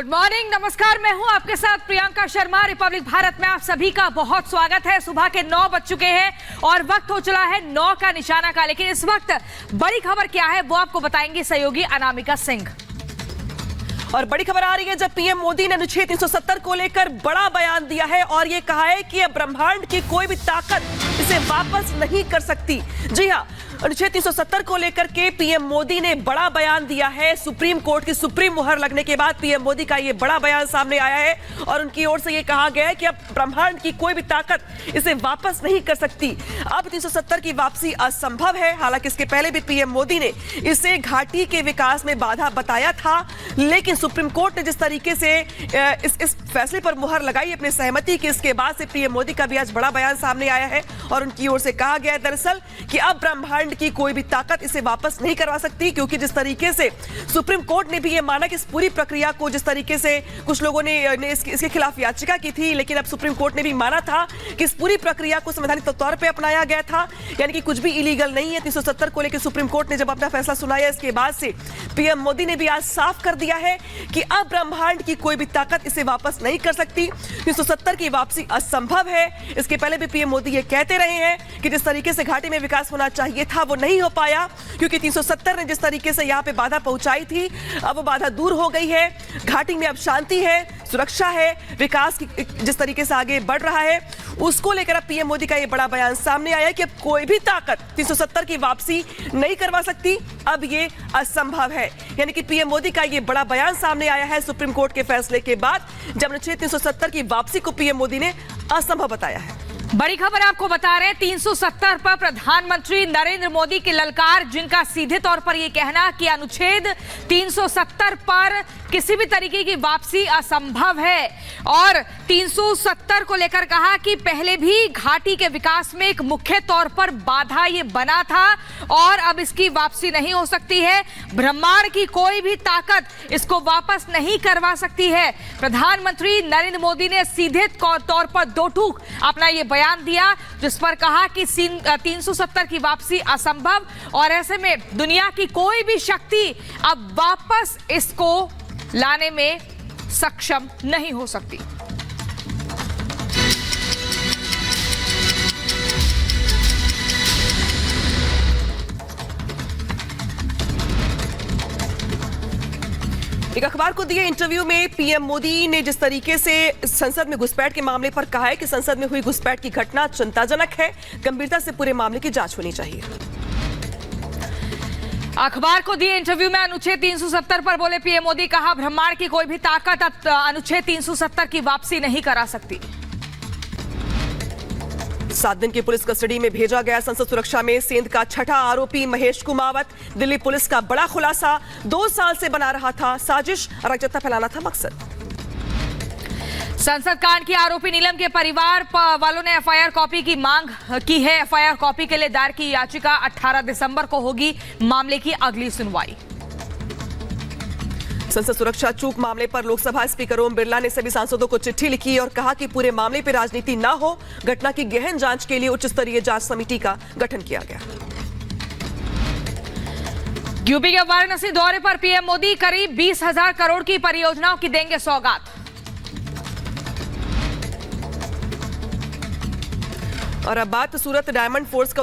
Good morning, नमस्कार। मैं हूं आपके साथ प्रियंका शर्मा। रिपब्लिक भारत में आप सभी का बहुत स्वागत है। सुबह के 9 बज चुके हैं और वक्त हो चला है 9 का निशाना का। लेकिन इस वक्त बड़ी खबर क्या है वो आपको बताएंगे सहयोगी अनामिका सिंह। और बड़ी खबर आ रही है जब पीएम मोदी ने अनुच्छेद 370 को लेकर बड़ा बयान दिया है और ये कहा है कि अब ब्रह्मांड की कोई भी ताकत इसे वापस नहीं कर सकती। जी हां, अनुच्छेद 370 को लेकर के पीएम मोदी ने बड़ा बयान दिया है। सुप्रीम कोर्ट की सुप्रीम मुहर लगने के बाद पीएम मोदी का ये बड़ा बयान सामने आया है और उनकी ओर से ये कहा गया है कि अब ब्रह्मांड की कोई भी ताकत इसे वापस नहीं कर सकती। अब 370 की वापसी असंभव है। हालांकि इसके पहले भी पीएम मोदी ने इसे घाटी के विकास में बाधा बताया था, लेकिन सुप्रीम कोर्ट ने जिस तरीके से इस फैसले पर मुहर लगाई अपनी सहमति की, इसके बाद से पीएम मोदी का भी आज बड़ा बयान सामने आया है और उनकी ओर से कहा गया है दरअसल कि अब ब्रह्मांड की कोई भी ताकत इसे वापस नहीं करवा सकती, क्योंकि जिस तरीके से सुप्रीम कोर्ट ने भी यह माना कि इस पूरी प्रक्रिया को, जिस तरीके से कुछ लोगों ने इसके खिलाफ याचिका की थी, लेकिन अब सुप्रीम कोर्ट ने भी माना था कि इस पूरी प्रक्रिया को संवैधानिक तौर पर अपनाया गया था, यानी कि कुछ भी इलीगल नहीं है। 370 को लेकर सुप्रीम कोर्ट ने जब अपना फैसला सुनाया, इसके बाद से पीएम मोदी ने भी आज साफ कर दिया है कि अब ब्रह्मांड की कोई भी ताकत इसे वापस नहीं कर सकती। 370 की वापसी असंभव है। इसके पहले भी पीएम मोदी ये कहते रहे हैं कि जिस तरीके से घाटी में विकास होना चाहिए था वो नहीं हो पाया, क्योंकि 370 ने जिस तरीके से यहां पे बाधा पहुंचाई थी, अब वो बाधा दूर हो गई है। घाटी में अब शांति है, सुरक्षा है, विकास की जिस तरीके से आगे बढ़ रहा है, उसको लेकर अब पीएम मोदी का ये बड़ा बयान सामने आया कि अब कोई भी ताकत 370 की वापसी नहीं करवा सकती। अब ये असंभव है, यानी कि पीएम मोदी का ये बड़ा बयान सामने आया है सुप्रीम कोर्ट के फैसले के बाद, जब अनुच्छेद 370 की वापसी को पीएम मोदी ने असंभव बताया है। बड़ी खबर आपको बता रहे हैं, 370 पर प्रधानमंत्री नरेंद्र मोदी की ललकार, जिनका सीधे तौर पर यह कहना कि अनुच्छेद 370 पर किसी भी तरीके की वापसी असंभव है और 370 को लेकर कहा कि पहले भी घाटी के विकास में एक मुख्य तौर पर बाधा ये बना था और अब इसकी वापसी नहीं हो सकती है। ब्रह्मांड की कोई भी ताकत इसको वापस नहीं करवा सकती है। प्रधानमंत्री नरेंद्र मोदी ने सीधे तौर पर दो टूक अपना ये बयान दिया, जिस पर कहा कि 370 की वापसी असंभव और ऐसे में दुनिया की कोई भी शक्ति अब वापस इसको लाने में सक्षम नहीं हो सकती। एक अखबार को दिए इंटरव्यू में पीएम मोदी ने जिस तरीके से संसद में घुसपैठ के मामले पर कहा है कि संसद में हुई घुसपैठ की घटना चिंताजनक है, गंभीरता से पूरे मामले की जांच होनी चाहिए। अखबार को दिए इंटरव्यू में अनुच्छेद 370 पर बोले पीएम मोदी, कहा ब्रह्मांड की कोई भी ताकत अब अनुच्छेद 370 की वापसी नहीं करा सकती। 7 दिन की पुलिस कस्टडी में भेजा गया। संसद सुरक्षा में सेंध का छठा आरोपी महेश कुमावत। दिल्ली पुलिस का बड़ा खुलासा, 2 साल से बना रहा था साजिश, अराजकता फैलाना था मकसद। संसद कांड की आरोपी नीलम के परिवार वालों ने एफआईआर कॉपी की मांग की है। एफआईआर कॉपी के लिए दायर की याचिका 18 दिसंबर को होगी मामले की अगली सुनवाई। संसद सुरक्षा चूक मामले पर लोकसभा स्पीकर ओम बिरला ने सभी सांसदों को चिट्ठी लिखी और कहा कि पूरे मामले पर राजनीति न हो, घटना की गहन जांच के लिए उच्च स्तरीय जांच समिति का गठन किया गया। यूपी के वाराणसी दौरे पर पीएम मोदी करीब 20,000 करोड़ की परियोजनाओं की देंगे सौगात। और अब बात सूरत डायमंड फोर्स का